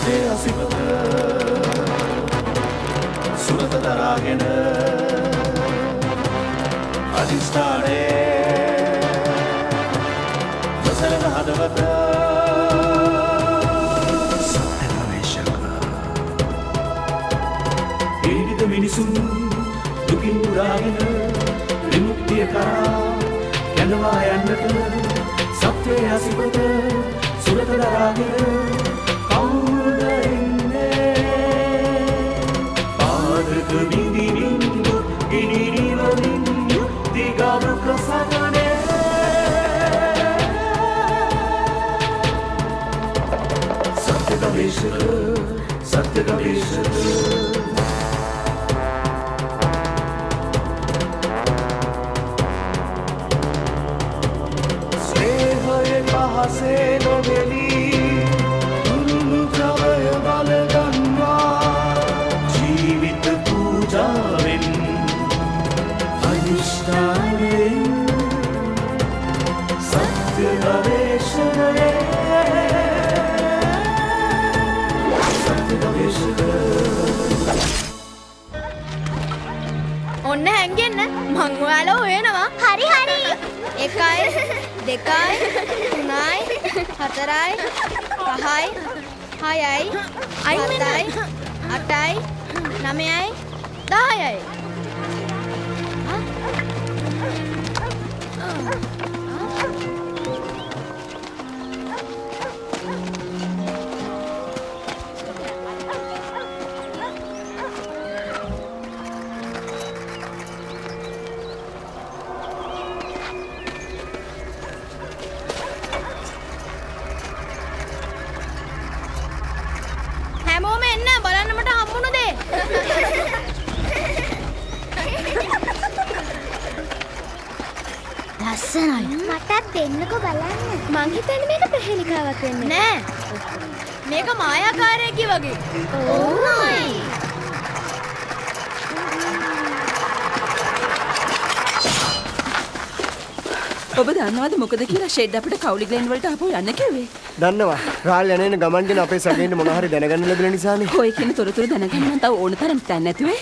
සත්‍ය අසිපත සුරත දරාගෙන අදිස්ථානේ වසලන හදවත සත්‍ය ගවේෂක පීඩිත මිනිසුන් දුකින් මුදාගෙන විමුක්තිය කරා යනවා යන්නට සත්‍ය අසිපත සුරත දරාගෙන කවුද එන්නේ පාදක බිඳි බිඳු ඉනිරිවලින් යුක්තිගරුක සමනේ සත්‍ය ගවේෂක से नोबेली जवय बल गंगा जीवित पूजावेन अधिष्ठानेन सत्य गवेषणे ඔන්න හැංගෙන්න මං ඔයාලා හොයනවා. හරි හරි. 1 2 3 4 5 6යි 7යි 8යි 9යි 10යි. මටත් දෙන්නකෝ බලන්න. මං හිතන්නේ මේක ප්‍රහේලිකාවක් වෙන්න නෑ. මේක මායාකාරයෙක්ගේ වගේ. ඕයි. ඔබ දන්නවද මොකද කියලා ෂෙඩ් අපිට කවුලි ග්ලෙන් වලට ආපහු යන්න කිව්වේ? දන්නවා. රාල් යන්නේ ගමන් ගැන අපේ සගේන්ට මොන හරි දැනගන්න ලැබෙන නිසානේ. කොයි කියන තොරතුරු දැනගන්න නම් තව ඕන තරම් තැන් නැතුවේ.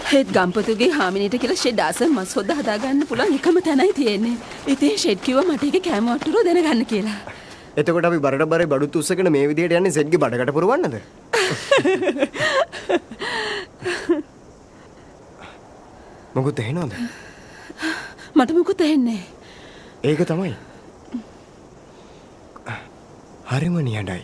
හෙත් ගම්පතුගේ හාමිනේට කියලා ෂෙඩ් ආසම් මස් හොද්ද හදාගන්න පුළුවන් එකම තැනයි තියෙන්නේ. ඉතින් ෂෙඩ් කිව්වා මට ඒකේ කෑම වට්ටුරුව දැනගන්න කියලා. එතකොට අපි බරට බරේ බඩුත් උස්සගෙන මේ විදියට යන්නේ සෙඩ්ගේ බඩකට පුරවන්නද? මොකද එහෙනවද? මට මොකද ඇහෙන්නේ? ඒක තමයි. හරිම නියඩයි.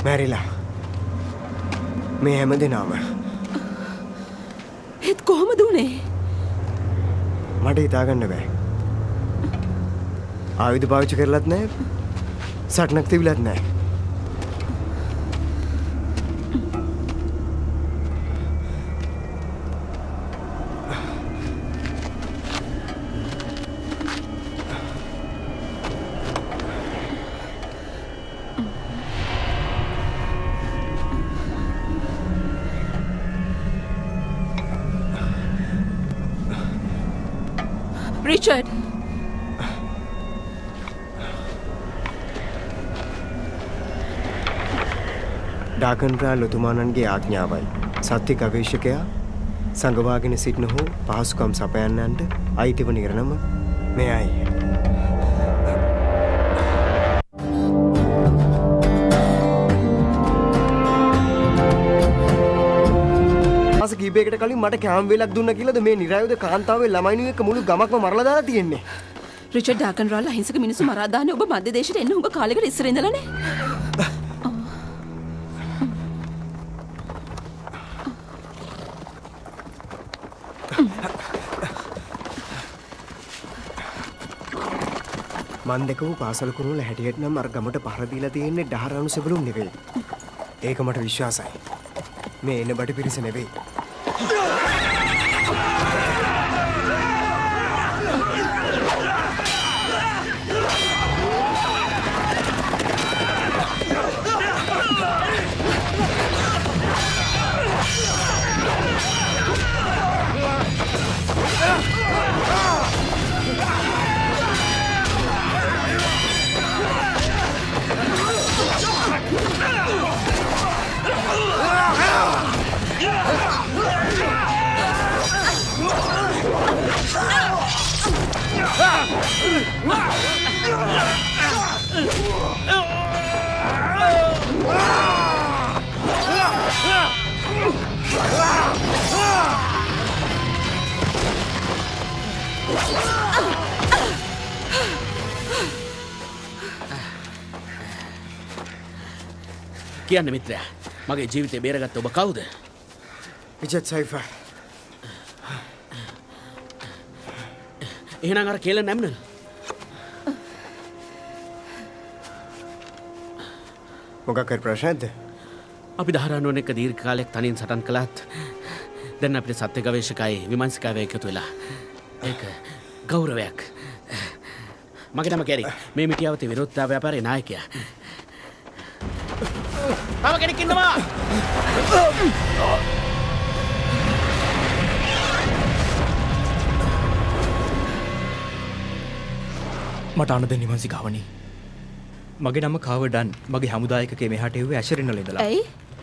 මැරිලා මේ හැම දෙනාම ඒත් කොහොමද උනේ? මට හිතාගන්න බෑ. ආයුධ පාවිච්චි කරලත් නැහැ. සටනක් තිබිලත් නැහැ. Richard. ඩාකන්රාල් ඔතුමාණන්ගේ ආඥාවයි සත්‍ය ගවේෂකයා සංගවාගෙන සිටින හෝ පහසුකම් සපයන්නන්ට අයිතිව නිරනම මෙයයි. මාස කීපයකට කලින් මට කැම් වේලක් දුන්න කියලාද මේ නිරායුධ කාන්තාවේ ළමයිනු එක්ක මුළු ගමක්ම මරලා දාලා තියෙන්නේ. රිචඩ් ඩාකන්රාල් අහිංසක මිනිස්සු මරා දාන්නේ ඔබ මධ්‍ය දේශයට එන්න උඹ කාලෙකට ඉස්සර ඉඳලානේ. මන් දෙකම පාසල කුරුල්ල හැටියට නම් අර ගමට පහර දීලා තියෙන්නේ ඩහරාණු සෙබළුන් නෙවෙයි. ඒක මට විශ්වාසයි. මේ එන බඩ පිරිස නෙවෙයි. කියන්න මිත්‍රයා මගේ ජීවිතේ බේරගත්ත ඔබ කවුද? විජත් සයිෆර්. එහෙනම් අර කියලා නැම්නල්. මොකක් හරි ප්‍රශ්නයක්ද? අපි දහරානුවන් එක්ක දීර්ඝ කාලයක් තනියෙන් සටන් කළාත් දැන් අපිට සත්‍ය ගවේෂකයි විමර්ශකයි එකතු වෙලා ඒක ගෞරවයක්. මගේ නම කැරි. මේ මිටියාවතේ විරෝධතා ව්‍යාපාරයේ නායකයා. තව කෙනෙක් ඉන්නවා. මට අනද නිවන්සි කාවනි. මගේ නම කාවඩන්. මගේ හමුදායකකේ මෙහාට එව්වේ ඇෂරින්වල ඉඳලා. ඇයි?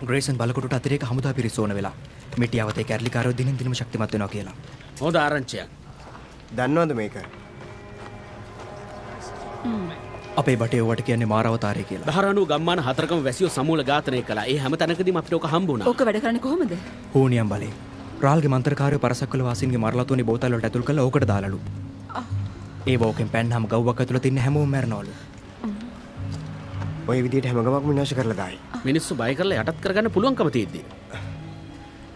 ග්‍රේසන් බලකොටට අතිරේක හමුදා පිරිස ඕන වෙලා. මිටියාවතේ කැරලිකාරයෝ දිනෙන් දිනම ශක්තිමත් වෙනවා කියලා. හොඳ ආරංචියක්. දන්නවද මේක? අපේ බටේ ඔවට කියන්නේ මාරවතාරය කියලා. දහරානුව ගම්මාන හතරකම වැසියෝ සමූල ඝාතනය කළා. ඒ හැම තැනකදීම අපිට ඔක හම්බ වුණා. ඕක වැඩ කරන්නේ කොහොමද? හෝනියම් බලේ. රාල්ගේ මන්ත්‍රකාරයෝ පරසක්වල වාසීන්ගේ මරලතුනේ බෝතල් වලට ඇතුල් කරලා ඕකට දාලලු. ඒ වෝකෙන් පැන්නාම ගව්වක් ඇතුළත ඉන්න හැමෝම මැරනවලු. ඔය විදිහට හැම ගමක්ම විනාශ කරලා දායි. මිනිස්සු බය කරලා යටත් කරගන්න පුළුවන්කම තියෙද්දි.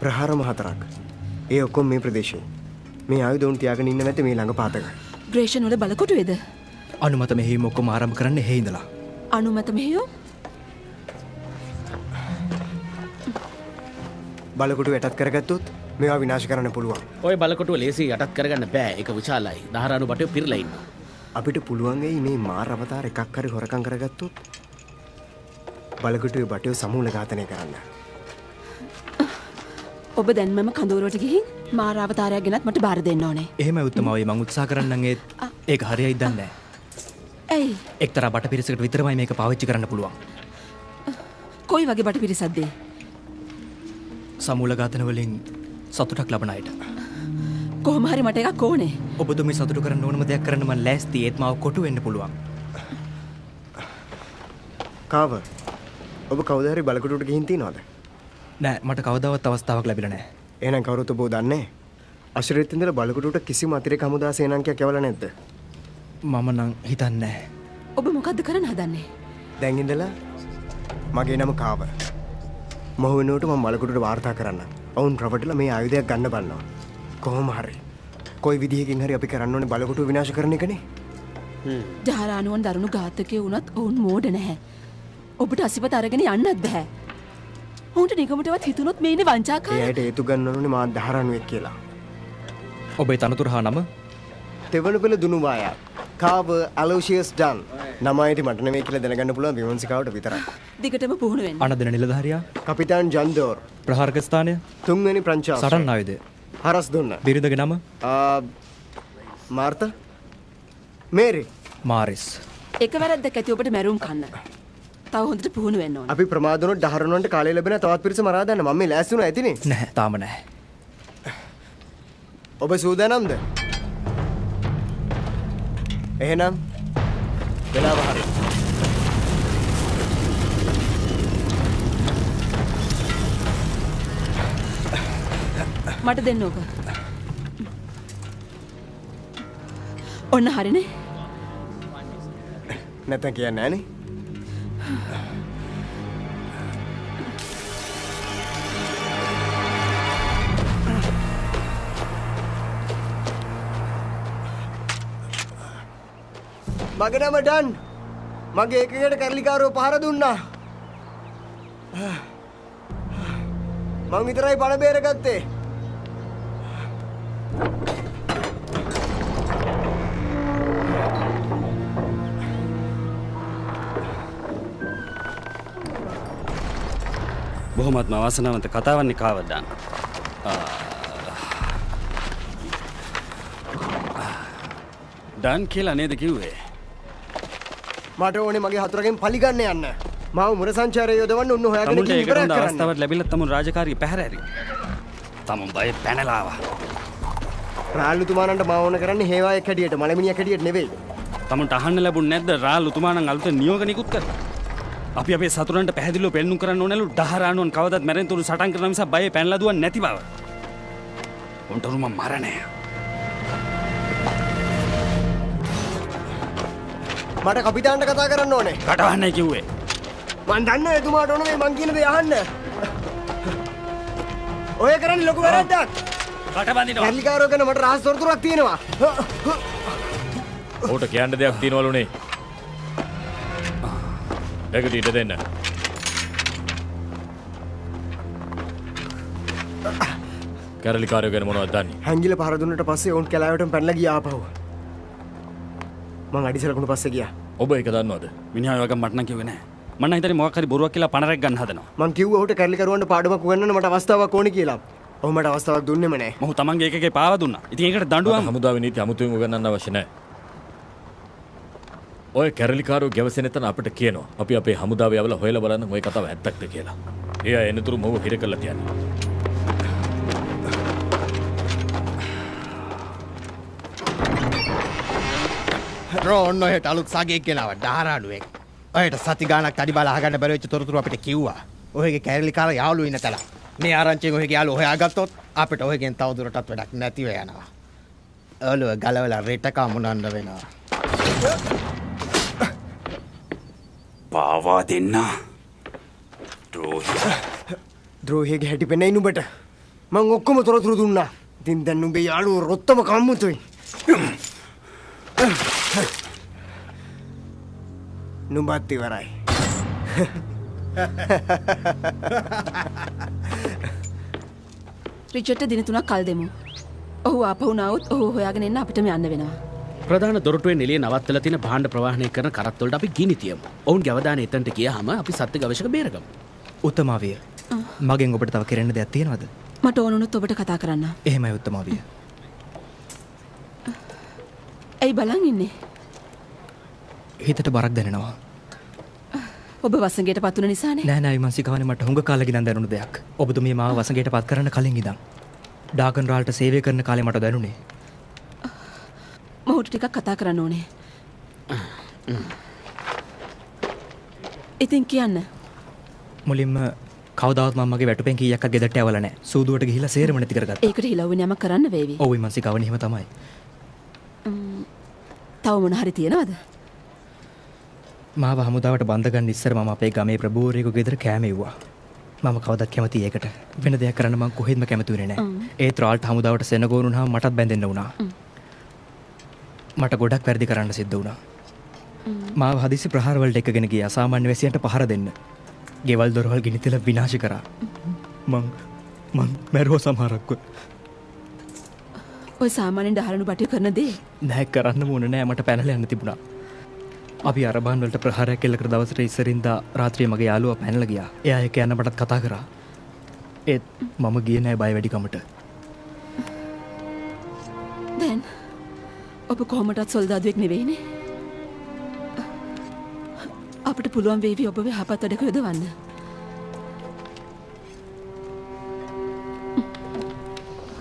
ප්‍රහාරම 4ක්. ඒ ඔක්කොම මේ ප්‍රදේශයේ. මේ ආයුධ උන් තියාගෙන ඉන්න නැති මේ ළඟ පාතක. ග්‍රේෂන් වල බලකොටුවේද? අනුමත මෙහෙයුම ඔක්කොම ආරම්භ කරන්න එහෙ ඉඳලා. අනුමත මෙහෙයුම්? බලකොටුව යටත් කරගත්තොත් මේවා විනාශ කරන්න පුළුවන්. ඔය බලකොටුව ලේසි යටත් කරගන්න බෑ. ඒක විශාලයි. දහරානු බටේ පිරලා ඉන්නවා. අපිට පුළුවන් වෙයි මේ මාර අවතාර එකක් හරි හොරකම් කරගත්තොත් බලකොටුවේ බටේ සමූල ඝාතනය කරන්න. ඔබ දැන් මම කඳවුරට ගිහින් මාර අවතාරයක් ගෙනත් මට බාර දෙන්න ඕනේ. එහෙම උත්තමවයි මං උත්සාහ කරන්නම් ඒත් ඒක හරියයි දන්නේ නැහැ. ඇයි? එක්තරා බට පිරිසකට විතරමයි මේක පාවිච්චි කරන්න පුළුවන්. කොයි වගේ බට පිරිසක්ද? සමූල ඝාතන වලින් සතුටක් ලබන අයට. කොහොම හරි මට එකක් ඕනේ. ඔබතුමී සතුටු කරන්න ඕනම දෙයක් කරන්න මම ලෑස්ති. ඒත් මාව කොටු වෙන්න පුළුවන්. කාව ඔබ කවුද හරි බලකොටුවට ගිහින් තියනවද? නෑ මට කවදාවත් අවස්ථාවක් ලැබිලා නෑ. එහෙනම් කවුරුත් ඔබ දන්නේ? අශරීරිත ඉඳලා බලකොටුවට කිසිම අතිරේක හමුදා සේනාංකයක් යවලා නැද්ද? මම නම් හිතන්නේ නෑ. ඔබ මොකද්ද කරන්න හදන්නේ? දැන් ඉඳලා මගේ නම කාව. මම වෙනුවට මම බලකොටුවට වාර්තා කරන්න. ඔවුන් රවටලා මේ ආයුධයක් ගන්න බලනවා. කොහොම හරි කොයි විදිහකින් හරි අපි කරන්න ඕනේ බලකොටුව විනාශ කරන එකනේ. දහරානුවන් දරුණු ඝාතකයෝ වුණත් ඔවුන් මෝඩ නැහැ. ඔබට අසිපත අරගෙන යන්නත් බෑ. ඔවුන්ට නිකමටවත් හිතුනොත් මේ ඉන්නේ වංචාකාරය. එයාට හේතු ගන්න ඕනේ මා දහරානුවෙක් කියලා. ඔබේ තනතුර හා නම? තෙවන පෙළ දුනුවායා. කාව ඇලෝෂියස් ඩන්. නමයිටි මට නෙමෙයි කියලා දැනගන්න පුළුවන් විමර්ශකවට විතරයි. දිගටම පුහුණු වෙන්න. අනදෙන නිලධාරියා? කපිතාන් ජන්දෝර්. ප්‍රහාරක ස්ථානය? 3 වෙනි ප්‍රංචාව. සටන් ආයුධය? හරස් දුන්න. බිරිඳගේ නම? මාර්තා? මේරි. මාරිස්. එක වැරද්දක් ඇති ඔබට මැරුම් කන්න. තව හොඳට පුහුණු වෙන්න ඕනේ. අපි ප්‍රමාද වුණොත් දහරනුවන්ට කාලය ලැබෙන තවත් පිරිස මරා දාන්න. මම මේ ලෑස්ති වුණා ඇතිනේ. නැහැ තාම නැහැ. ඔබ සූදානම්ද? එහෙනම් වෙලාව හරි. මට දෙන්න ඕක. ඔන්න හරිනේ. නැත්නම් කියන්නේ නෑනේ. මගේ නම ඩන්. මගේ එකකට කැරලිකාරෝ පහර දුන්නා. මං විතරයි පණ බේරගත්තේ. බොහොමත්ම අවාසනාවන්ත කතාවන්නේ කාවද්දාන. ඩන් කියලා නේද කිව්වේ? මට ඕනේ මගේ හතුරගෙන් පලිගන්න යන්න. මාව මුර සංචාරය යොදවන්න උන්න හොයාගෙන තමුන්ට ගිහින් ඒකට ඉවරයක් හොඳ කරන්න. අවස්ථාවක් ලැබිලා තමුන් රාජකාරිය පැහැර ඇරි. තමුන් බය පැනලා ආවා. රාල්ලුතුමාණන්ට මාව ඕන කරන්නේ හේවායක් හැටියට මලමිනියක් හැටියට නෙවෙයි. තමුන්ට අහන්න ලැබුණ නැද්ද රාල්ලුතුමාණන් අලුතෙන් නියෝග නිකුත් කරා? අපි අපේ සතුරන්ට පැහැදිලිව පෙන්නුම් කරන්න ඕනලු ඩහරානුවන් කවදත් මැරෙන තුරු සටන් කරන නිසා බය පැනලා දුවන්නේ නැති බව. උන්ටරු මම මරණය. මට කපිතාන්ට කතා කරන්න ඕනේ. කටවන්නයි කිව්වේ. මං දන්නේ එතුමාට ඕන මේ මං කියන දේ අහන්න. ඔය කරන්නේ ලොකු වැරද්දක්. කටබඳිනවා. කැරලිකාරෝ ගැන මට රහස් තොරතුරක් තියෙනවා. ඔහුට කියන්න දෙයක් තියෙනවලුනේ. ඒකට ඉඩ දෙන්න. කැරලිකාරයෝ ගැන මොනවද දන්නේ? හැංගිල පහර දුන්නට පස්සේ ඔවුන් කැලෑවටම පැනලා ගියා ආපහු. මං අඩිසලකුණු පස්සේ ගියා. ඔබ ඒක දන්නවද? මිනිහා වගේ මට නම් කිව්වේ නෑ. මම නම් හිතන්නේ මොකක් හරි බොරුවක් කියලා පණ රැක් ගන්න හදනවා. මං කිව්වා ඔහුට කැරලිකරුවන්ට පාඩමක් උගන්වන්න මට අවස්ථාවක් ඕනේ කියලා. ඔහු මට අවස්ථාවක් දුන්නෙම නෑ. මොහු තමන්ගේ එකකේ පාව දුන්නා. ඉතින් ඒකට දඬුවම් හමුදාවේ නීති අමුතුවෙන් උගන්වන්න අවශ්‍ය නැහැ. ඔය කැරලිකාරෝ ගැවසෙන තැන අපිට කියනවා. අපි අපේ හමුදාවේ යවලා හොයලා බලන්න ඔය කතාව ඇත්තක්ද කියලා. එයා එනතුරු මොව හිර කරලා තියන්නේ. රෝන් ඔහෙට අලුත් සගයෙක් ගෙනාවා ඩහරානුවෙක්. ඔහෙට සති ගාණක් අඩි බල අහගන්න බැරි වෙච්ච තොරතුරු අපිට කිව්වා. ඔහෙගේ කැරලිකාර යාළුවෝ ඉන්න තැන. මේ ආරංචියෙන් ඔහෙගේ යාළුවෝ හොයාගත්තොත් අපිට ඔහෙගෙන් තවදුරටත් වැඩක් නැතිව යනවා. ඔළුව ගලවලා රෙටකා මුනන්න වෙනවා. පාවා දෙන්න. ද්‍රෝහියගේ හැටි පෙනෙයි නුඹට. මං ඔක්කොම තොරතුරු දුන්නා. ඉතින් දැන් නුඹේ යාළුවෝ රොත්තම කම්මුතුයි. නුඹත් ඉවරයි. රිචඩ්ට දින 3ක් කල් දෙමු. ඔහු ආපහු නාවොත් ඔහු හොයාගෙන එන්න අපිටම යන්න වෙනවා. ප්‍රධාන දොරටුවෙන් එළිය නවත්තලා තියෙන භාණ්ඩ ප්‍රවාහනය කරන කරත් වලට අපි ගිනි තියමු. ඔවුන්ගේ අවධානය එතනට ගියාම අපි සත්‍ය ගවේෂක බේරගමු. උත්තමාවිය. මගෙන් ඔබට තව කරන්න දෙයක් තියෙනවද? මට ඕන වුණොත් ඔබට කතා කරන්න. එහෙමයි උත්තමාවිය. ඇයි බලන් ඉන්නේ? හිතට බරක් දැනෙනවා. ඔබ වසඟයට පත් වුණ නිසානේ. නෑ නෑ විමර්ශිකවනේ මට හුඟ කාලෙක ඉඳන් දැනුණු දෙයක්. ඔබතුමිය මාව වසඟයට පත් කරන්න කලින් ඉඳන්. ඩාගන් රාල්ට සේවය කරන කාලේ මට දැනුනේ. මොහුට ටිකක් කතා කරන්න ඕනේ. ඉතින් කියන්න. මුලින්ම කවදාවත් මම මගේ වැටුපෙන් කීයක්වත් ගෙදරට යවලා නෑ. සූදුවට ගිහිල්ලා සේරම නැති කරගත්තා. ඒකට හිලව්වෙන යමක් කරන්න වේවි. ඔව් විමර්ශිකවනේ එහෙම තමයි. තව මොන හරි තියනවද? මාව හමුදාවට බඳ ගන්න ඉස්සර මම අපේ ගමේ ප්‍රභූවරයෙකුගේ ගෙදර කෑම එව්වා. මම කවදත් කැමති ඒකට. වෙන දෙයක් කරන්න මම කොහෙත්ම කැමති වෙන්නේ නැහැ. ඒත් රාල්ට හමුදාවට සෙනගෝන් වුණාම මටත් බැඳෙන්න වුණා. මට ගොඩක් වැරදි කරන්න සිද්ධ වුණා. මාව හදිසි ප්‍රහාර වලට එකගෙන ගියා සාමාන්‍ය වැසියන්ට පහර දෙන්න. ගෙවල් දොරවල් ගිනි තියලා විනාශ කරා. මං මැරුවා සමහරක්ව. ඔය සාමාන්‍යයෙන් ඩහරනු බටු කරන දේ නෑ කරන්න ඕන නෑ මට පැනලා යන්න තිබුණා. අපි අරබාන් වලට ප්‍රහාරයක් එල්ල කර දවසට ඉස්සරින්දා රාත්‍රියේ මගේ යාළුවා පැනලා ගියා. එයා එක්ක යන්න මටත් කතා කරා. ඒත් මම ගියේ නෑ බය වැඩිකමට. දැන් ඔබ කොහොමටත් සොල්දාදුවෙක් නෙවෙයිනේ. අපිට පුළුවන් වේවි ඔබව යහපත් වැඩක යොදවන්න.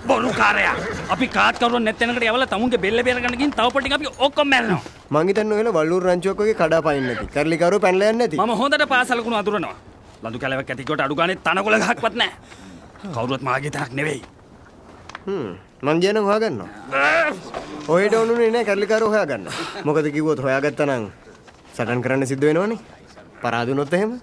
බොරුකාරයා. අපි කාත් කවුරුන් නැත්නම්කට යවලා තමුන්ගේ බෙල්ල බේරගන්න ගින් තව පොඩ්ඩක් අපි ඔක්කොම මැරෙනවා. මං හිතන්නේ ඔයලා වල්ලූරු රංචුවක් වගේ කඩා පයින් නැති. කැරලිකාරෝ පැනලා යන්නේ නැති. මම හොඳට පාසලකුණු අඳුරනවා. ලඳු කැලවක් ඇතිකොට අඩු ගානේ තනකොළ ගහක්වත් නැහැ. කවුරුත් මාගේ තරක් නෙවෙයි. මං කියනවා හොයාගන්නවා. ඔහෙට ඕනුනේ නෑ කැරලිකාරෝ හොයාගන්න. මොකද කිව්වොත් හොයාගත්තා නම් සටන් කරන්න සිද්ධ වෙනවනේ. පරාද වුණොත් එහෙම.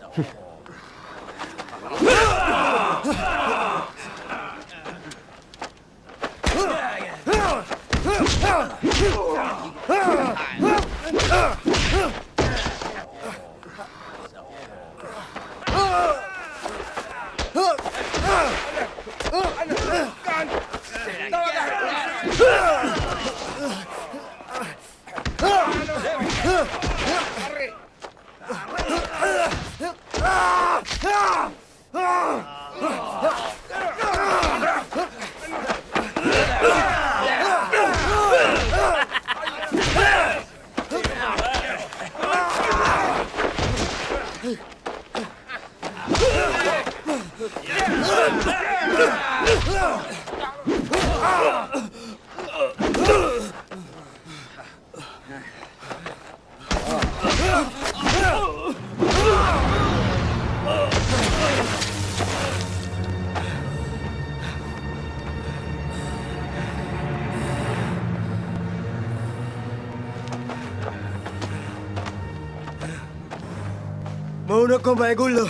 මවුන ඔක්කොම බයගුල්ලෝ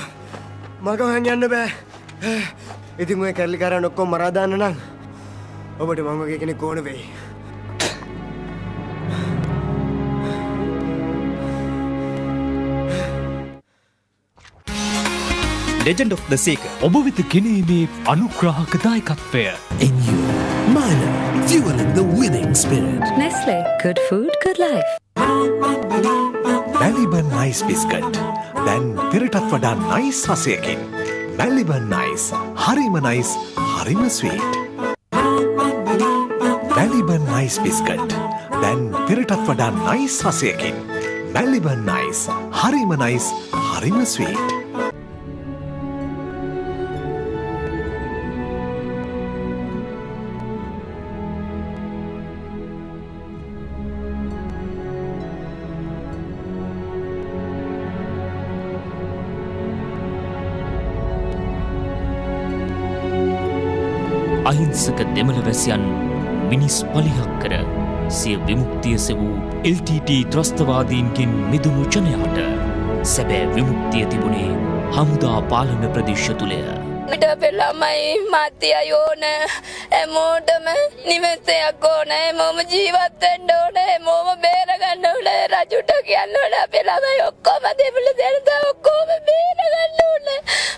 මග හං යන්න බෑ. ඉතින් ඔය කැරලිකාරයන් ඔක්කොම මරා දාන්න නම් ඔබට මං වගේ කෙනෙක් ඕන වෙයි. Legend of the Seeker ඔබ වෙත ගෙනීමේ අනුග්‍රාහක දායකත්වය. In you, Milo, fueling the winning spirit. Nestle, good food, good life. Maliban Nice Biscuit. දැන් පෙරටත් වඩා nice රසයකින්. Maliban Nice, හරිම nice, හරිම sweet. Maliban Nice Biscuit. දැන් පෙරටත් වඩා nice රසයකින්. Maliban Nice, හරිම nice, හරිම sweet. අහිංසක දෙමළ වැසියන් මිනිස් පලිහක් කර සිය විමුක්තිය සෙවූ LTT ත්‍රස්තවාදීන්ගෙන් මිදුණු ජනයාට සැබෑ විමුක්තිය තිබුණේ හමුදා පාලන ප්‍රදේශ තුළය. මට අපේ ළමයි මාත්‍යයි ඕන හැමෝටම නිවෙසයක් ඕන හැමෝම ජීවත් වෙන්න ඕන හැමෝම බේරගන්න ඕන රජුට කියන්න ඕන අපේ ළමයි ඔක්කොම දෙමළ දැනට ඔක්කොම බේරගන්න ඕන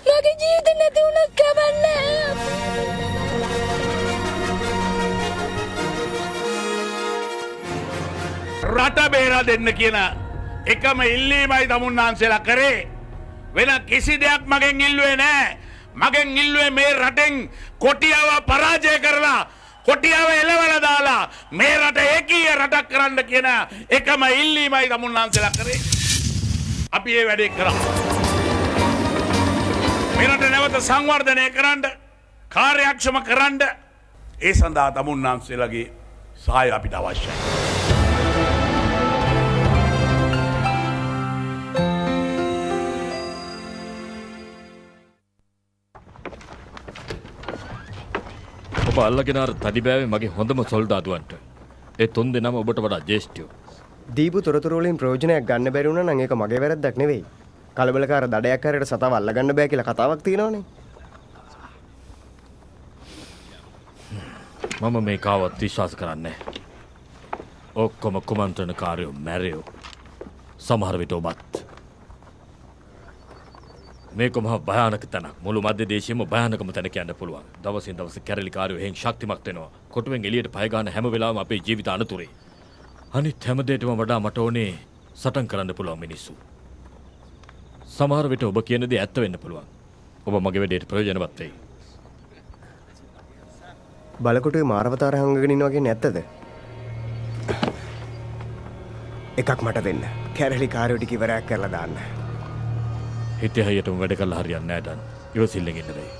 මගේ ජීවිතේ නැති වුණත් කමන්නේ. රට බේරා දෙන්න කියන එකම ඉල්ලීමයි තමුන්නාන්සේලා කරේ. වෙන කිසි දෙයක් මගෙන් ඉල්ලුවේ නෑ. මගෙන් ඉල්ලුවේ මේ රටෙන් කොටියාව පරාජය කරලා කොටියාව එලවලා දාලා මේ රට ඒකීය රටක් කරන්න කියන එකම ඉල්ලීමයි තමුන්නාන්සේලා කරේ. අපි ඒ වැඩේ කරා. මේ රට නැවත සංවර්ධනය කරන්න කාර්යක්ෂම කරන්න ඒ සඳහා තමුන්නාන්සේලාගේ සහාය අපිට අවශ්‍යයි. ඔබ අල්ලගෙන අර තඩිබෑවේ මගේ හොඳම සොල්දාදුවන්ට. ඒ තුන් දෙනාම ඔබට වඩා ජ්‍යෙෂ්ඨයෝ. දීපු තොරතුරු වලින් ප්‍රයෝජනයක් ගන්න බැරි වුණා නම් ඒක මගේ වැරද්දක් නෙවෙයි. කලබලකාර දඩයක් හරියට සතාව අල්ලගන්න බෑ කියලා කතාවක් තියෙනවනේ. මම මේ කාවත් විශ්වාස කරන්නේ නැහැ. ඔක්කොම කුමන්ත්‍රණකාරයෝ මැරයෝ. සමහර විට ඔබත්. මේක මහා භයානක තැනක්. මුළු මධ්‍ය දේශයේම භයානකම තැන කියන්න පුළුවන්. දවසින් දවස කැරලිකාරයෝ එහෙන් ශක්තිමත් වෙනවා. කොටුවෙන් එළියට පය ගන්න හැම වෙලාවෙම අපේ ජීවිත අනතුරේ. අනිත් හැම දෙයකම වඩා මට ඕනේ සටන් කරන්න පුළුවන් මිනිස්සු. සමහර විට ඔබ කියන දේ ඇත්ත වෙන්න පුළුවන්. ඔබ මගේ වැඩේට ප්‍රයෝජනවත් වෙයි. බලකොටුවේ මාරවතාර හංගගෙන ඉන්නවා කියන්නේ ඇත්තද? එකක් මට දෙන්න. කැරලිකාරයෝ ටික ඉවරයක් කරලා දාන්න. හිතේ හයියටම වැඩ කළා හරියන්නේ නැහැ ඩන්. ඉවසිල්ලෙන් ඉන්න වෙයි.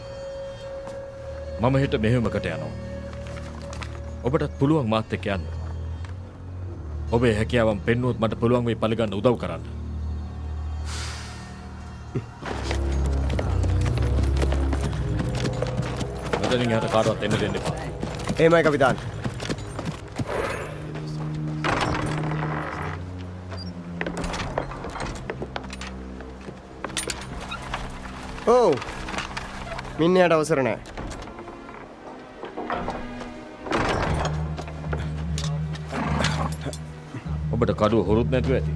මම හෙට මෙහෙමකට යනවා. ඔබටත් පුළුවන් මාත් එක්ක යන්න. ඔබේ හැකියාවන් පෙන්නුවොත් මට පුළුවන් වෙයි පරිගන්න උදව් කරන්න. මෙතනින් එහාට කාටවත් එන්න දෙන්න එපා. එහෙමයි කපිතාන්. ඔව්. මිනිහට අවසර නැහැ. ඔබ ඔබට කඩුව හොරුත් නැතුව ඇති.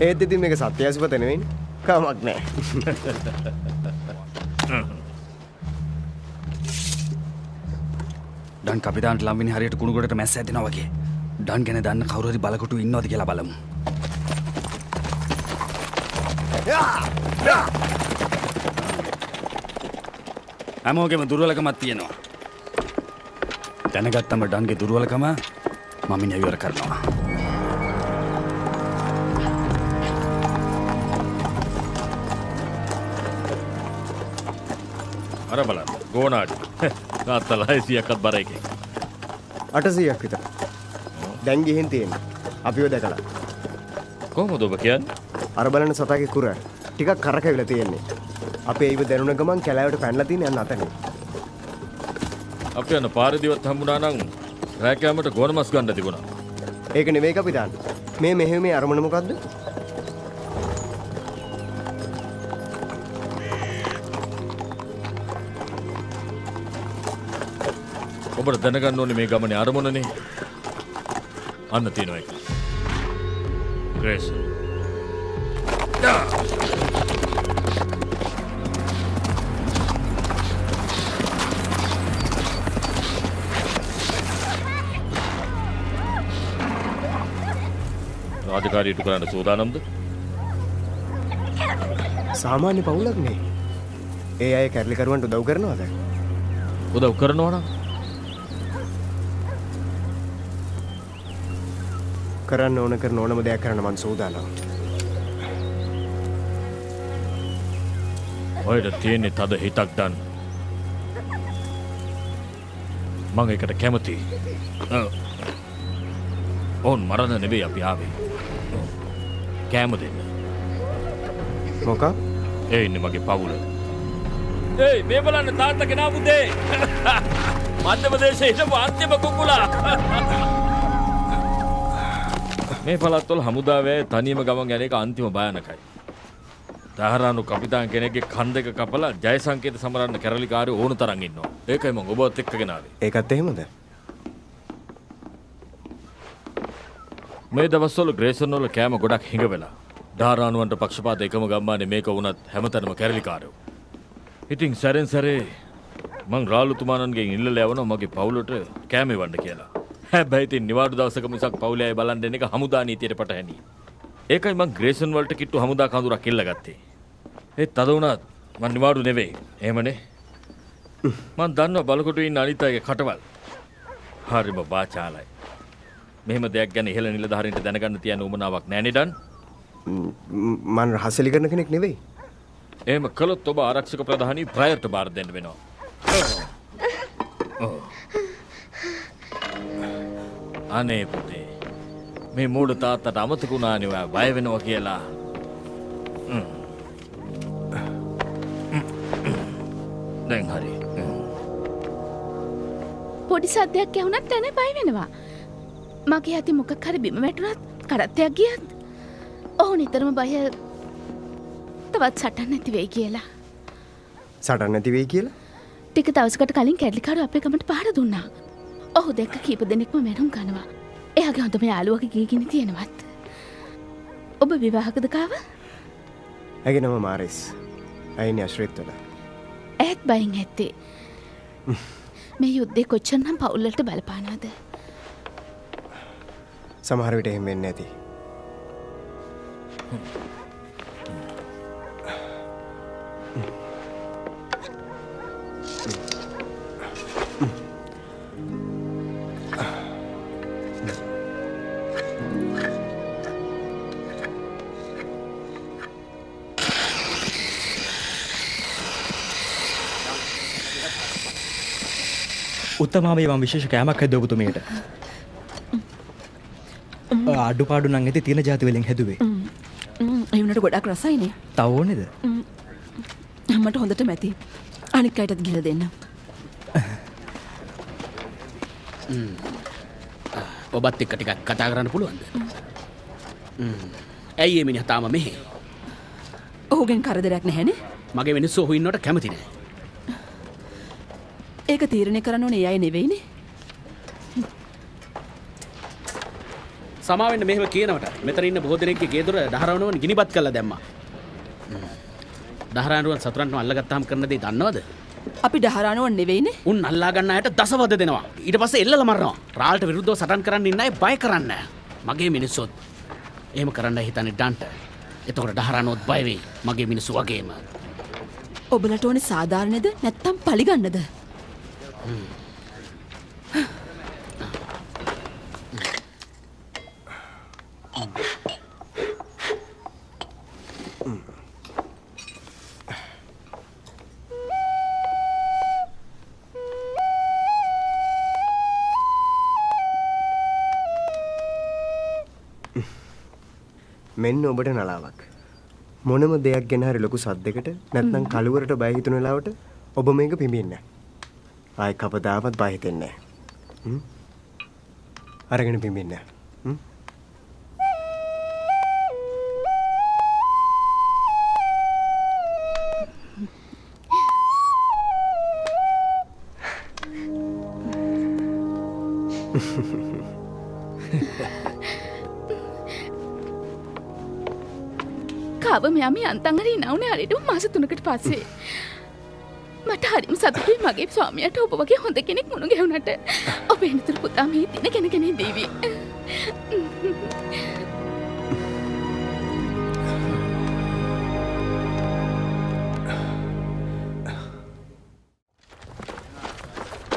ඒත් ඉතින් මේක සත්‍ය අසුපත නෙවෙයිනේ. කමක් නැහැ. ඩන් කපිතාන්ට ලම්විනි හරියට කුණුගොඩට මැස්ස ඇදෙනවා වගේ. ඩන් ගැන දන්න කවුරු හරි බලකොටු ඉන්නවද කියලා බලමු. හැමෝගෙම දුර්වලකමක් තියෙනවා. දැනගත්තම ඩන්ගේ දුර්වලකම මම ඉවර කරනවා. අර බලන්න ගෝනාඩි තාත්තලා 600ක්වත් බර එකේ 800ක් විතර දැන් ගිහින් තියෙන්නේ අපිව දැකලා කොහොමද ඔබ කියන්නේ අර බලන සතාගේ කුර ටිකක් කරකැවිලා තියෙන්නේ අපේ ඊව දැනුණ ගමන් කැලෑවට පැනලා තියෙන යන්න අතනේ අපි යන පාරදීවත් හම්බුණා නම් රැකෑමට ගෝන මස් ගන්න තිබුණා ඒක නෙවෙයි කපිතාන් මේ මෙහෙමේ අරමුණ මොකද්ද ඔබට දැනගන්න ඕනේ මේ ගමනේ අරමුණනේ අන්න තියෙනවා එක ග්‍රේස් රාජකාරියට කරන්න සූදානම්ද සාමාන්‍ය පවුලක් නේ ඒ අය කැරලිකරුවන්ට උදව් කරනවද උදව් කරනවා නම් කරන්න ඕන කරන ඕනම දෙයක් කරන්න මං සූදානම්. ඔයාට තියෙන්නේ තද හිතක් දන්න. මම ඒකට කැමතියි. ඕන් මරණ නෙවෙයි අපි ආවේ. කැම දෙන්න. මොකක්? ඒ ඉන්නේ මගේ පවුල. ඒයි මේ බලන්න තාත්තගේ නා පුතේ. මධ්‍යම දේශයේ හිටපු අන්තිම කුකුලා. මේ පළාත්වල හමුදාවේ තනියම ගමන් යන එක අන්තිම භයානකයි. දහරානු කපිතාන් කෙනෙක්ගේ කන් දෙක කපලා ජය සංකේත සමරන්න කැරලිකාරයෝ ඕන තරම් ඉන්නවා. ඒකයි මම ඔබවත් එක්කගෙන ආවේ. ඒකත් එහෙමද? මේ දවස්වල ග්‍රේසන් වල කෑම ගොඩක් හිඟ වෙලා. දහරානුවන්ට පක්ෂපාත එකම ගම්මානේ මේක වුණත් හැමතැනම කැරලිකාරයෝ. ඉතින් සැරෙන් සැරේ මං රාළුතුමාණන්ගෙන් ඉල්ලලා යවනවා මගේ පවුලට කෑම එවන්න කියලා. හැබැයි ඉතින් නිවාඩු දවසක මිසක් පවුලේ අය බලන් දෙන එක හමුදා නීතියට පටහැනි. ඒකයි මං ග්‍රේසන් වලට කිට්ටු හමුදා කඳුරක් ඉල්ලගත්තේ. ඒත් අද වුණත් මං නිවාඩු නෙවෙයි. එහෙමනේ. මං දන්නවා බලකොටුවේ ඉන්න අනිත් අයගේ කටවල්. හරිම වාචාලයි. මෙහෙම දෙයක් ගැන ඉහළ නිලධාරීන්ට දැනගන්න තියන උමනාවක් නෑ නේද? මං රහසලි කරන කෙනෙක් නෙවෙයි. එහෙම කළොත් ඔබ ආරක්ෂක ප්‍රධානී ප්‍රයර්ට බාර දෙන්න වෙනවා. අනේ පුතේ මේ මූඩ තාත්තට අමතක වුණානේ ඔයා බය වෙනවා කියලා. දැන් හරි. පොඩි සද්දයක් ඇහුණත් දැන බය වෙනවා. මගේ අතේ මොකක් හරි බිම වැටුණත් කරත්තයක් ගියත් ඔහු නිතරම බය තවත් සටන් නැති වෙයි කියලා. සටන් නැති වෙයි කියලා? ටික දවසකට කලින් කැරලිකාරු අපේ ගමට පහර දුන්නා. ඔහු දැක්ක කීප දෙනෙක්ම මැරුම් කනවා. එයාගේ හොඳම යාළුවගේ ගීගිනි තියෙනවත්. ඔබ විවාහකද කාව? ඇගේ නම මාරිස්. අයිනේ අශ්‍රිත් වල. ඒත් බයින් ඇත්තේ. මේ යුද්ධේ කොච්චරනම් පවුල් වලට බලපානවද? සමහර විට එහෙම වෙන්නේ නැති. උත්තමාවේ මම විශේෂ කෑමක් හැදුවා ඔබතුමියට. අඩුපාඩු නම් ඇති තියෙන જાති වලින් හැදුවේ. ඒ වුණාට ගොඩක් රසයිනේ. තව ඕනේද? මට හොඳටම ඇති. අනික් අයටත් ගිහලා දෙන්න. ඔබත් එක්ක ටිකක් කතා කරන්න පුළුවන්ද? ඇයි මේ මිනිහා තාම මෙහෙ? ඔහුගෙන් කරදරයක් නැහැනේ. මගේ මිනිස්සු ඔහු ඉන්නවට කැමති නැහැ. ඒක තීරණය කරන්න ඕනේ ඒ අය නෙවෙයිනේ. සමාවෙන්න මෙහෙම කියනවට මෙතන ඉන්න බොහෝ දෙනෙක්ගේ ගේ දොර දහරවනවන් ගිනිපත් කරලා දැම්මා. දහරානුවන් සතුරන්ටම අල්ලගත්තාම කරන දේ දන්නවද? අපි දහරානුවන් නෙවෙයිනේ. උන් අල්ලා ගන්න අයට දසවද දෙනවා. ඊට පස්සේ එල්ලලා මරනවා. රාල්ට විරුද්ධව සටන් කරන්න ඉන්න අය බය කරන්නේ නැහැ. මගේ මිනිස්සුත් එහෙම කරන්න හිතන්නේ ඩන්ට. එතකොට දහරානුවත් බය වෙයි. මගේ මිනිස්සු වගේම. ඔබලට ඕනේ සාධාරණද නැත්නම් පලිගන්නද? මෙන්න ඔබට නලාවක්. මොනම දෙයක් ගැන හරි ලොකු සද්දයකට නැත්නම් කලුවරට බය හිතුන වෙලාවට ඔබ මේක පිඹින්නේ නැහැ. ආයි කවදාවත් බය හිතෙන්නේ නැහැ. අරගෙන පිඹින්නේ නැහැ. කාව මෙයා මේ අන්තන් හරි නවුනේ හරියට මාස 3කට පස්සේ මට හරිම සතුටුයි මගේ ස්වාමියාට ඔබ වගේ හොඳ කෙනෙක් මුණ ගැහුණට. ඔබ එනතුරු පුතා මේ දින කෙනෙක් දේවි.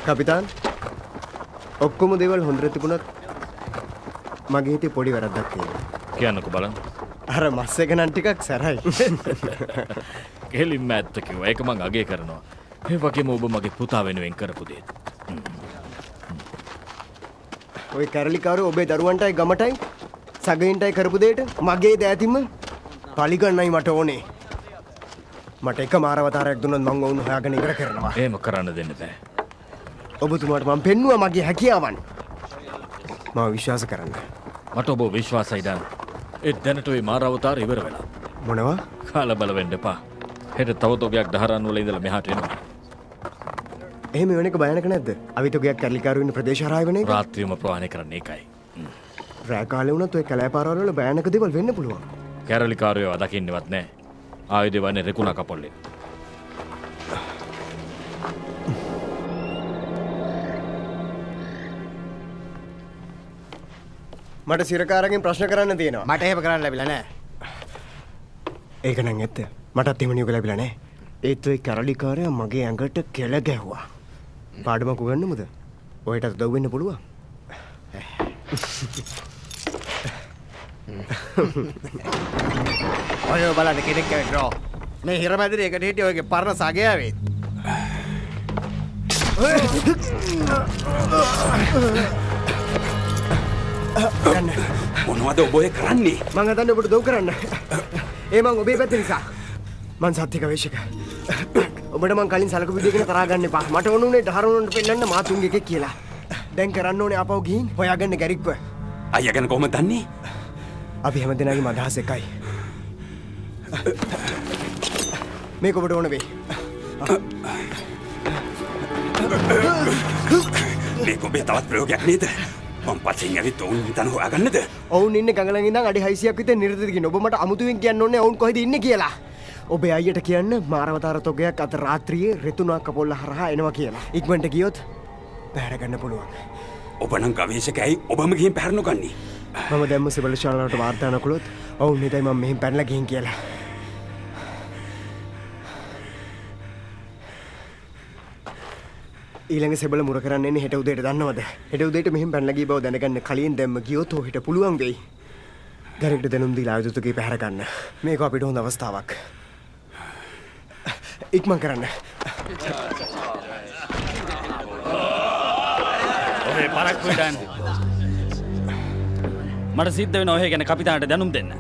කපිතාන් ඔක්කොම දේවල් හොඳට තිබුණත් මගේ හිතේ පොඩි වැරද්දක් තියෙනවා. කියන්නකෝ බලන්න. අර මස් එක නම් ටිකක් සැරයි. කෙලින්ම ඇත්ත කිව්වා. ඒක මං අගය කරනවා. ඒ වගේම ඔබ මගේ පුතා වෙනුවෙන් කරපු දේ. ඔය කැරලිකාරෝ ඔබේ දරුවන්ටයි ගමටයි සගයින්ටයි කරපු දෙයට මගේ දෑතින්ම පලිගන්නයි මට ඕනේ. මට එක මාරවතාරයක් දුන්නොත් මං වුන් හොයාගෙන ඉවර කරනවා. එහෙම කරන්න දෙන්න බෑ. ඔබතුමාට මම පෙන්නුවා මගේ හැකියාවන්. මම විශ්වාස කරන්න. මට ඔබ විශ්වාසයි ඩන්. ඒ දැනට ඔය මාරවතාර ඉවර වෙලා. මොනවා? කාලබල වෙන්න එපා. හෙට තව තොගයක් දහරන් වල ඉඳලා මෙහාට එනවා. එහෙම වෙන එක භයානක නැද්ද? අවිතොගයක් කැරලිකාරු ඉන්න ප්‍රදේශ හරහා වෙන එක. රාත්‍රියම ප්‍රවාහනය කරන්නේ ඒකයි. රෑ කාලේ වුණත් ඔය කැලෑපාරවල වල භයානක දේවල් වෙන්න පුළුවන්. කැරලිකාරයෝ අදකින්නවත් නැහැ. ආයුධ වන්නේ රෙකුණා කපොල්ලේ. මට සිරකාරගෙන් ප්‍රශ්න කරන්න තියෙනවා. මට එහෙම කරන්න ලැබිලා නැහැ. ඒක නම් ඇත්ත. මටත් එහෙම නියුක ලැබිලා නැහැ. ඒත් ඔය කැරලිකාරයා මගේ ඇඟට කෙල ගැහුවා. පාඩමක් උගන්නමුද? ඔයටත් උදව් වෙන්න පුළුවන්. ඔය බලන්න කෙනෙක් ඇවිත් මේ හිරමැදිරි එකට හිටිය ඔයගේ පරණ සගයාවේ. මොනවද ඔබ ඔය කරන්නේ? මං හදන්නේ ඔබට දොව් කරන්න. ඒ මං ඔබේ පැත්ත නිසා. මං සත්‍ය ගවේෂක. ඔබට මං කලින් සලකපු විදිහ ගැන තරහා ගන්න එපා. මට ඕන උනේ දහරවන්නට පෙන්නන්න මාතුන්ගේ එකෙක් කියලා. දැන් කරන්න ඕනේ ආපහු ගිහින් හොයාගන්න ගැරික්ව. අයියා ගැන කොහොමද දන්නේ? අපි හැමදෙනාගේම අදහස එකයි. මේක ඔබට ඕන වෙයි. මේක ඔබේ තවත් ප්‍රයෝගයක් නේද? මම පස්සෙන් ඇවිත් ඔවුන් හිතන හොයාගන්නද? ඔවුන් ඉන්නේ ගඟලන් ඉඳන් අඩි 600ක් විතර නිරතද කියන. ඔබ මට අමුතුවෙන් කියන්න ඕනේ ඔවුන් කොහෙද ඉන්නේ කියලා. ඔබේ අයියට කියන්න මාරවතාර තොගයක් අත රාත්‍රියේ රෙතුනා කපොල්ල හරහා එනවා කියලා. ඉක්මනට ගියොත් පැහැර ගන්න පුළුවන්. ඔබ නම් ගවේෂකයි ඔබම ගිහින් පැහැර නොගන්නේ. මම දැම්ම සිබල ශාලාවට වාර්තා නොකළොත් ඔවුන් හිතයි මම මෙහෙන් පැනලා ගිහින් කියලා. ඊළඟ සෙබල මුර කරන්න එන්නේ හෙට උදේට දන්නවද? හෙට උදේට මෙහෙන් පැනලා ගිය බව දැනගන්න කලින් දැම්ම ගියොත් ඔහෙට පුළුවන් වෙයි. ගරෙක්ට දැනුම් දීලා ආයුධතුකේ පැහැර ගන්න. මේක අපිට හොඳ අවස්ථාවක්. ඉක්මන් කරන්න. ඔහේ පරක් වෙඩන්. මට සිද්ධ වෙන ඔහේ ගැන කපිතාන්ට දැනුම් දෙන්න.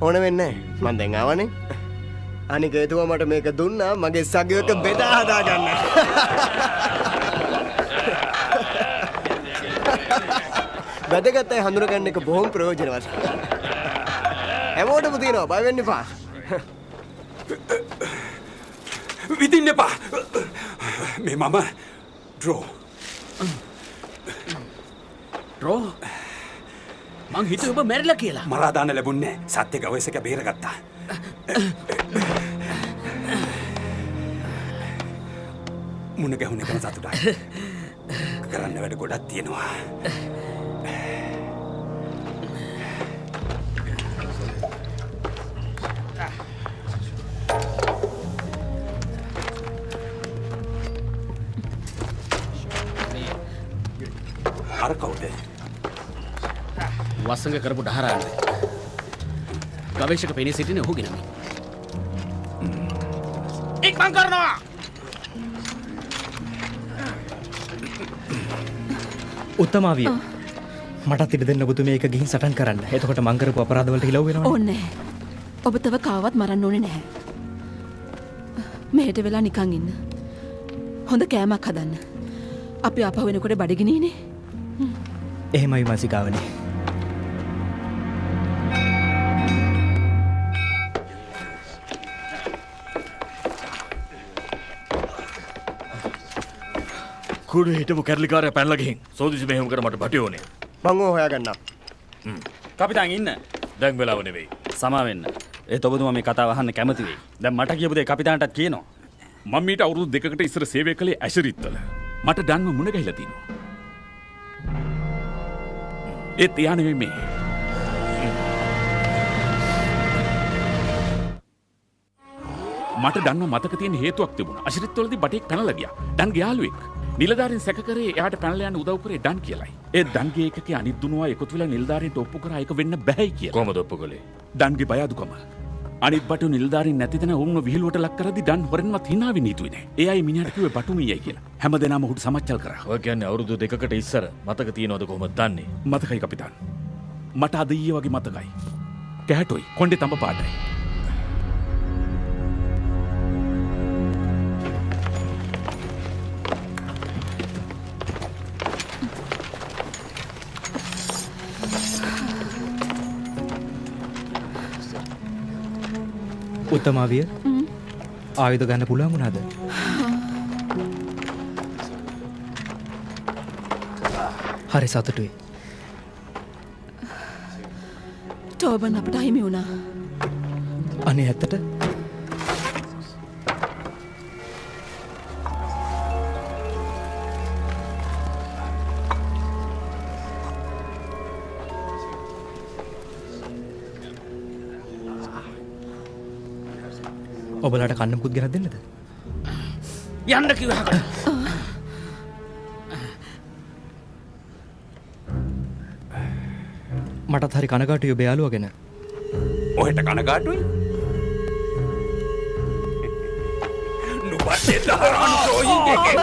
ඕන වෙන්නේ නැහැ. මං දැන් ආවනේ. අනික එතුමා මට මේක දුන්නා මගේ සගයක බෙදා හදා ගන්න. වැදගත් අය හඳුනගන්න එක බොහොම ප්‍රයෝජනවත්. හැමෝටම තියෙනවා බය වෙන්න එපා. විදින්න එපා. මේ මම ඩ්‍රෝ. රෝ මං හිතුවේ ඔබ මැරිලා කියලා. මරා දාන්න ලැබුණේ නැහැ. සත්‍ය ගවේෂක බේරගත්තා. මුණ ගැහුණ එකම සතුටයි. කරන්න වැඩ ගොඩක් තියෙනවා. අර කවුද? වසඟ කරපු ඩහරාන්න. ගවේෂක පෙනී සිටින ඔහුගේ නම. ඉක්මන් කරනවා. උත්තමාවිය. මටත් ඉඩ දෙන්න ඔබතුමිය එක ගිහින් සටන් කරන්න. එතකොට මං කරපු අපරාධ වලට හිලව් වෙනවනේ. ඕනේ නැහැ. ඔබ තව කාවත් මරන්න ඕනේ නැහැ. මෙහෙට වෙලා නිකන් ඉන්න. හොඳ කෑමක් හදන්න. අපි ආපහු වෙනකොට බඩගිනීනේ. එහෙමයි මාසිකාවනේ. කුඩු හිටපු කැරලිකාරය පැනලා ගිහින් සෝදිසි මෙහෙම කර මට බටි ඕනේ. මං ඕ හොයාගන්නම්. කපිතාන් ඉන්න. දැන් වෙලාව නෙවෙයි. සමා වෙන්න. ඒත් ඔබතුමා මේ කතාව අහන්න කැමති වෙයි. දැන් මට කියපු දේ කපිතාන්ටත් කියනවා. මම මීට අවුරුදු 2කට ඉස්සර සේවය කළේ ඇෂරිත්වල. මට ඩන්ව මුණ ගැහිලා තියෙනවා. ඒත් එයා නෙවෙයි මේ. මට ඩන්ව මතක තියෙන හේතුවක් තිබුණා. ඇෂරිත්වලදී බටෙක් පැනලා ගියා. ඩන්ගේ යාළුවෙක්. නිලධාරීන් සැක කරේ එයාට පැනලා යන්න උදව් කරේ ඩන් කියලායි. ඒ ඩන්ගේ එකකේ අනිත් දුනුවා එකතු වෙලා නිලධාරීන්ට ඔප්පු කරා ඒක වෙන්න බෑයි කියලා. කොහමද ඔප්පු කළේ? ඩන්ගේ බය අඩුකම. අනිත් බටු නිලධාරීන් නැති දෙනා වුන්ව විහිළුවට ලක් කරද්දි ඩන් හොරෙන්වත් hina වෙන්නේ හිතුවේ නෑ. ඒ අය මිනිහට කිව්වේ බටු මීයයි කියලා. හැමදේනම ඔහුට සමච්චල් කරා. ඔය කියන්නේ අවුරුදු 2කට ඉස්සර මතක තියනවද කොහොමද දන්නේ? මතකයි කපිතාන්. මට අද ඊයේ වගේ මතකයි. කැහැටොයි කොණ්ඩේ තඹ පාටයි. උත්තමාවිය ආයුධ ගන්න පුළුවන් වුණාද? හරි සතුටුයි. ටෝබන් අපට අහිමි වුණා. අනේ ඇත්තට? ඔබලාට කන්න මුකුත් ගෙනත් දෙන්නද? යන්න කිව්වහකට. මටත් හරි කනගාටුයි ඔබ යාළුවා ගැන. ඔහෙට කනගාටුයි? නුඹට දහරානු ද්‍රෝහීන් එකේ.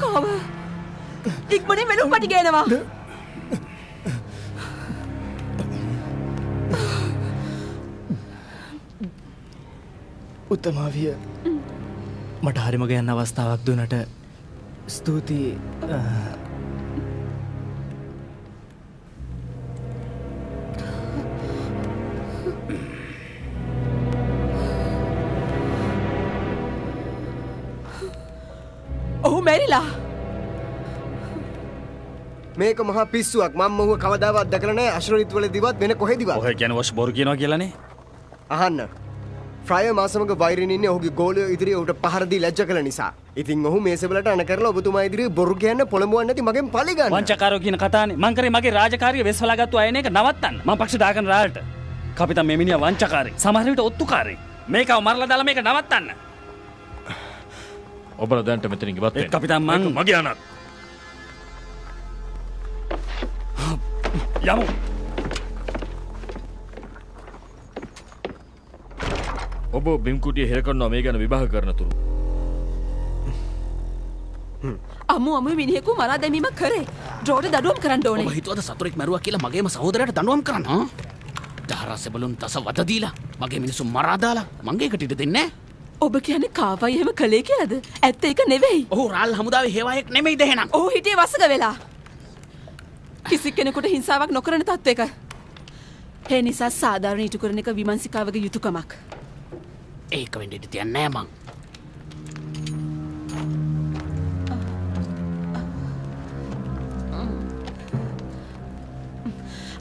කව ඉක්මනින් වෙනුම් පටි ගේනවා. උත්තමාවිය මට හරිම ගයන්න අවස්ථාවක් දුන්නට ස්තුතියි. ඔහු මැරිලා. මේක මහා පිස්සුවක්. මම ඔහුව කවදාවත් දැකලා නැහැ අශ්‍රරිත්වලදීවත් වෙන කොහෙදීවත්. ඔය කියන්නේ වස් බොරු කියනවා කියලානේ. අහන්න. ෆ්‍රයර් මාසමග වෛරෙන් ඉන්නේ ඔහුගේ ගෝලයෝ ඉදිරියේ ඔහුට පහර දී ලැජ්ජ කළ නිසා. ඉතින් ඔහු මේසෙවලට අණ කරලා ඔබතුමා ඉදිරියේ බොරු කියන්න පොළඹවන්නේ නැති මගෙන් පලි ගන්න. වංචකාරෝ කියන කතානේ. මං කරේ මගේ රාජකාරිය වෙස්වලා ගත්තු අයන එක නවත්තන්න. මං පක්ෂ දාගෙන රාල්ට. කපිතාන් මේ මිනිහා වංචකාරී. සමහර විට ඔත්තුකාරී. මේකව මරලා දාලා මේක නවත්තන්න. ඔබලා දැන්ට මෙතනින් ඉවත් වෙන්න. කපිතාන් මං මගේ අනක්. යමු. ඔබ බිම්කුටිය හෙර කරනවා මේ ගැන විභාග කරනතුරු. අමු මිනිහෙකු මරා දැමීම කරේ. ඩ්‍රෝට දඩුවම් කරන්න ඕනේ. ඔබ හිතුවද සතුරෙක් මැරුවා කියලා මගේම සහෝදරයට දඬුවම් කරන්න? හා? දහරසෙබළුන් තස වද දීලා මගේ මිනිස්සු මරා දාලා මං ඒකට ඉඩ දෙන්නේ නැහැ. ඔබ කියන්නේ කාවයි එහෙම කළේ කියලාද? ඇත්ත ඒක නෙවෙයි. ඔහු රාල් හමුදාවේ හේවායෙක් නෙමෙයිද එහෙනම්? ඔහු හිටියේ වසඟ වෙලා. කිසි කෙනෙකුට හිංසාවක් නොකරන තත්ත්වයක. ඒ නිසා සාධාරණ ඉටු කරන එක විමර්ශිකාවගේ යුතුයකමක්. ඒක වෙන්න ඉඩ තියන්නේ නැහැ මං.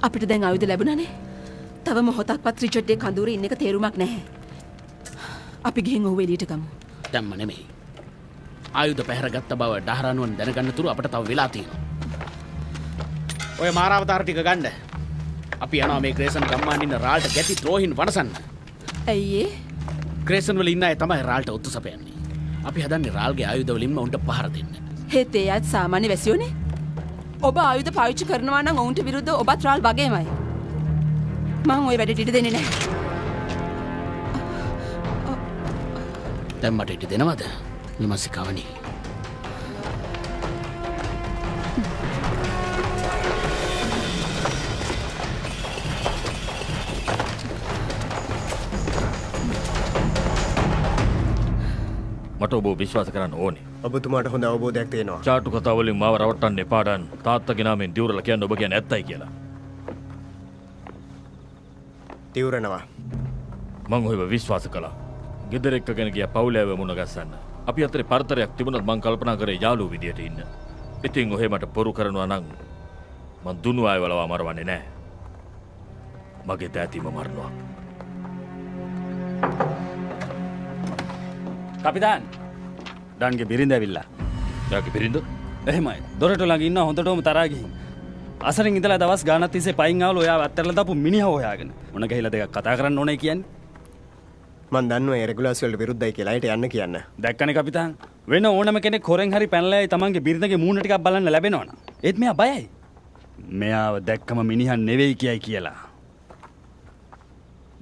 අපිට දැන් ආයුධ ලැබුණානේ. තව මොහොතක්වත් රිචඩ්ගේ කඳුරේ ඉන්න එක තේරුමක් නැහැ. අපි ගිහින් ඔහු එළියට ගමු. දැම්ම නෙමෙයි. ආයුධ පැහැරගත්ත බව ඩහරනුවන් දැනගන්න තුරු අපිට තව වෙලා තියෙනවා. ඔය මාරාවතාර ටික ගන්න. අපි යනවා මේ ග්‍රේසන් ගම්මාන ඉන්න රාල්ට ගැති ද්‍රෝහින් වනසන්න. ඇයි ඒ? ග්‍රේසන් වල ඉන්න අය තමයි රාල්ට ඔත්තු සපයන්නේ. අපි හදන්නේ රාල්ගේ ආයුධ වලින්ම උන්ට පහර දෙන්න. හෙත් ඒ අයත් සාමාන්‍ය වැසියෝනේ. ඔබ ආයුධ පාවිච්චි කරනවා නම් ඔවුන්ට විරුද්ධව ඔබත් රාල් වගේමයි. මං ওই වැඩට ඉඩ දෙන්නේ නැහැ. දැන් මට ඉඩ දෙනවද? විමසිකාවනි. මට ඔබ විශ්වාස කරන්න ඕනේ. ඔබතුමාට හොඳ අවබෝධයක් තියෙනවා. චාටු කතා වලින් මාව රවට්ටන්න එපාඩන් තාත්තගේ නාමෙන් දිවුරලා කියන්න ඔබ කියන්නේ ඇත්තයි කියලා. දිවුරනවා. මං ඔයව විශ්වාස කළා. ගෙදර එක්කගෙන ගියා පවුලෑව මුණ ගැස්සන්න. අපි අතරේ පරතරයක් තිබුණත් මං කල්පනා කරේ යාළුවෝ විදියට ඉන්න. ඉතින් ඔහෙ මට පොරු කරනවා නම් මං දුනු අය වලව මරවන්නේ නැහැ. මගේ දෑතිම මරනවා. කපිතාන් ඩන්ගේ බිරිඳ ඇවිල්ලා. යාගේ බිරිඳ? එහෙමයි. දොරට ළඟ ඉන්න හොඳටම තරහා ගිහින්. අසරින් ඉඳලා දවස් ගානක් තිස්සේ පයින් ආවලු ඔයාව අත්හැරලා දාපු මිනිහව හොයාගෙන. මොන ගහිලා දෙකක් කතා කරන්න ඕනේ කියන්නේ. මන් දන්නවා ඒ රෙගුලාස් වලට විරුද්ධයි කියලා. ඒට යන්න කියන්න. දැක්කනේ කපිතාන්. වෙන ඕනම කෙනෙක් හොරෙන් හරි පැනලායි තමන්ගේ බිරිඳගේ මූණ ටිකක් බලන්න ලැබෙනවනම්. ඒත් මෙයා බයයි. මෙයාව දැක්කම මිනිහන් නෙවෙයි කියයි කියලා.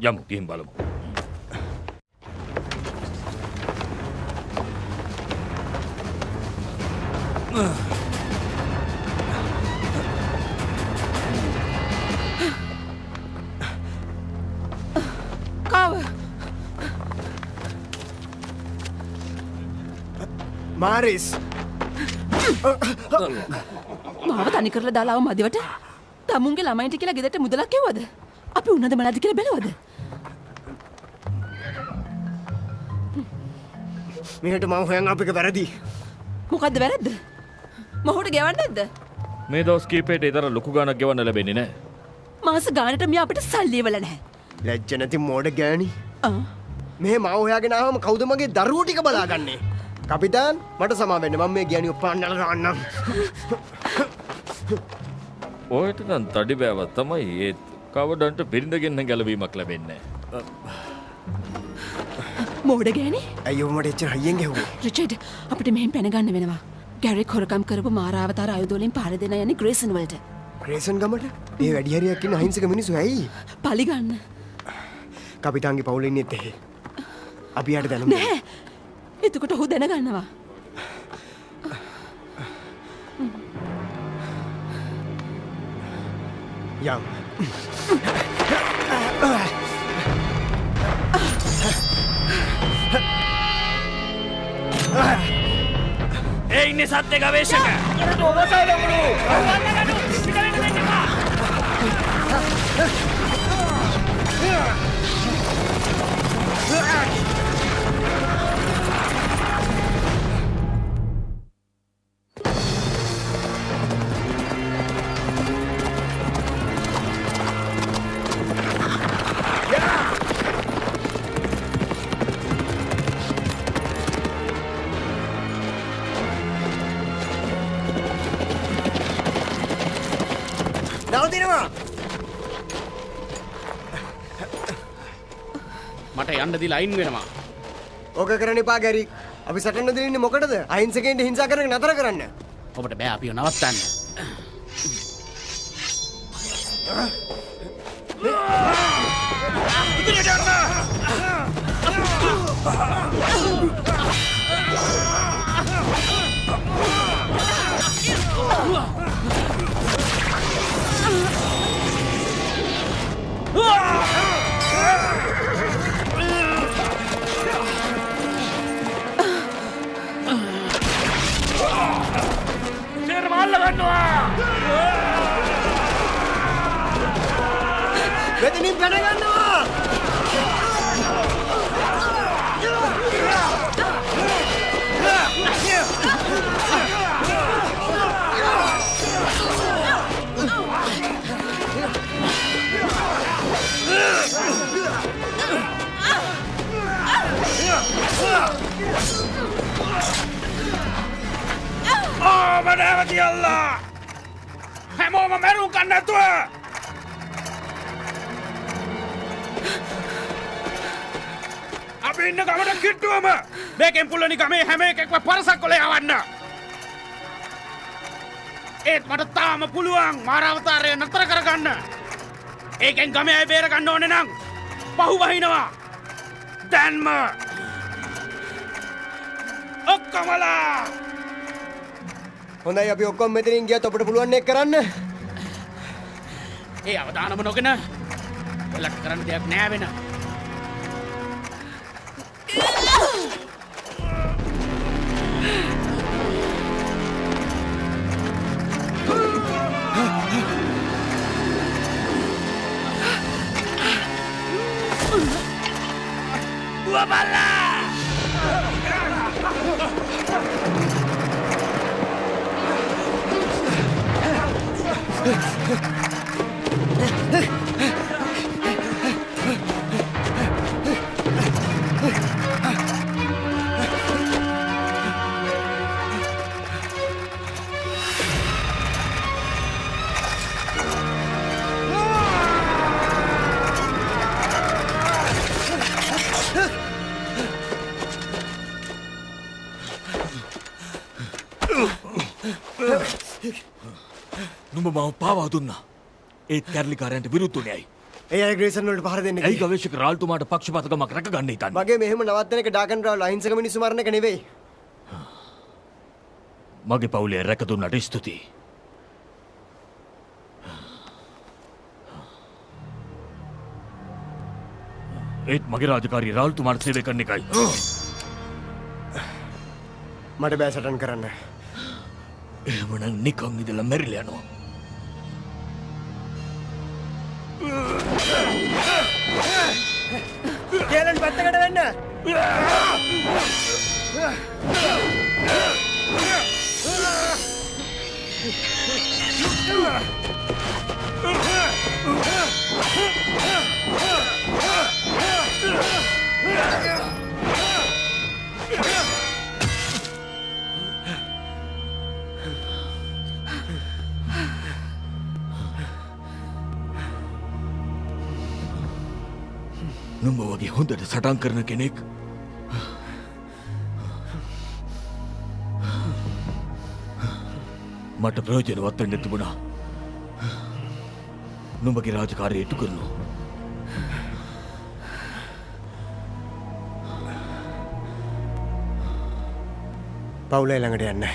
යමු ගිහින් බලමු. කාව මාරිස් මාව තනි කරලා දාලා ආව මදිවට තමුන්ගේ ළමයින්ට කියලා ගෙදරට මුදලක් කෙව්වද? අපි උන්නද මනද කියලා බැලුවද? මෙහෙට මම හොයන් අපික වැරදි. මොකද්ද වැරද්ද? මොහොට ගෙවන්නේ නැද්ද? මේ දවස් කීපෙට ඒතර ලොකු ගාණක් ගෙවන්න ලැබෙන්නේ නැහැ. මාස ගානට මියා අපිට සල්ලි ඉවල නැහැ. ලැජ්ජ නැති මෝඩ ගෑණි. මේ මාව හොයාගෙන ආවම කවුද මගේ දරුවෝ ටික බලාගන්නේ? කපිතාන් මට සමා වෙන්න. මම මේ ගෑණි උපන්නල ගන්නම්. ඔයට නම් තඩි බෑව තමයි ඒත් කවඩන්ට බිරිඳගෙන් ගැලවීමක් ලැබෙන්නේ නැහැ. මෝඩ ගෑණි? අයියෝ මට එච්චර හයියෙන් ගැහුවේ. රිචඩ් අපිට මෙහෙන් පැන ගන්න වෙනවා. ගැරික් හොරකම් කරපු මාරාවතාර ආයුධ වලින් පාර දෙන යන්නේ ග්‍රේසන් වලට. ග්‍රේසන් ගමට? ඒ වැඩි හරියක් ඉන්න අහිංසක මිනිස්සු ඇයි? පලි ගන්න. කපිතාන්ගේ පවුල ඉන්නෙත් එහෙ. අපි යට දැනුම් නෑ. එතකොට ඔහු දැනගන්නවා. යම්. ඒ ඉන්නේ සත්‍ය ගවේෂක. මට යන්න දීලා අයින් වෙනවා. ඕක කරන්න එපා ගැරි. අපි සටන දෙන්නේ මොකටද? අහිංසකයින්ට හිංසා කරන එක නතර කරන්න. ඔබට බෑ අපිව නවත්තන්න. ඉදිරියට යන්න. මෙතනින් පැන ගන්නවා. කියලා හැමෝම මැරුම් කන්න නැතුව අපි ඉන්න ගමට කිට්ටුවම මේකෙන් පුළුවනි ගමේ හැම එකෙක්ම පරසක් කොලේ යවන්න. ඒත් මට තාම පුළුවන් මාරවතාරය නතර කරගන්න. ඒකෙන් ගමේ අය බේර ගන්න ඕනේ නම් පහු වහිනවා. දැන්ම ඔක්කොමලා හොඳයි අපි ඔක්කොම මෙතනින් ගියත් අපිට පුළුවන් එක කරන්න. ඒ අවදානම නොගෙන ඔයාලට කරන්න දෙයක් නෑ වෙන. නුඹ මව පාවා දුන්නා. ඒත් කැරලිකාරයන්ට විරුද්ධුනේ ඇයි? ඒ අය ග්‍රේසන් වලට පහර දෙන්නේ. ඇයි ගවේෂක රාල්තුමාට පක්ෂපාතකමක් රැකගන්න හිතන්නේ? මගේ මෙහෙම නවත්තන එක ඩාගන් රාල් අහිංසක මිනිස්සු මරන එක නෙවෙයි. මගේ පවුලේ රැක දුන්නට ස්තුතියි. ඒත් මගේ රාජකාරී රාල්තුමාට සේවය කරන එකයි. මට බෑ සටන් කරන්න. එහෙමනම් නිකන් ඉඳලා මැරිලා යනවා. කේලන් පැත්තකට වෙන්න. නුඹ වගේ හොඳට සටන් කරන කෙනෙක් මට ප්‍රයෝජනවත් වෙන්න තිබුණා. නුඹගේ රාජකාරිය ඉටු කරනවා. පවුලේ ළඟට යන්න.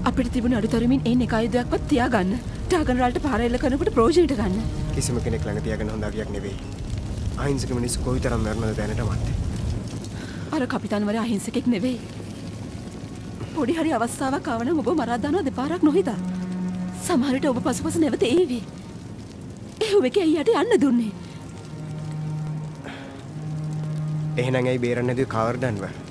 අපිට තිබුණ අඩුතරමින් ඒ එක ආයුධයක්වත් තියාගන්න. ඩ්‍රැගන් රාල්ට පාර එල්ල කරනකොට ප්‍රෝජෙක්ට් ගන්න. කිසිම කෙනෙක් ළඟ තියාගන්න හොඳ අගයක් නෙවෙයි. අහිංසක මිනිස්සු කොයිතරම් මරනවද දැනටමත්. අර කපිතාන්වරයා අහිංසකෙක් නෙවෙයි. පොඩි හරි අවස්ථාවක් ආව නම් ඔබ මරා දානවා දෙපාරක් නොහිතා. සමහර විට ඔබ පසුපස නැවත ඒවි. එහෙම එකේ අයියට යන්න දුන්නේ. එහෙනම් ඇයි බේරන්නේ නැතුව කවර්දන්ව?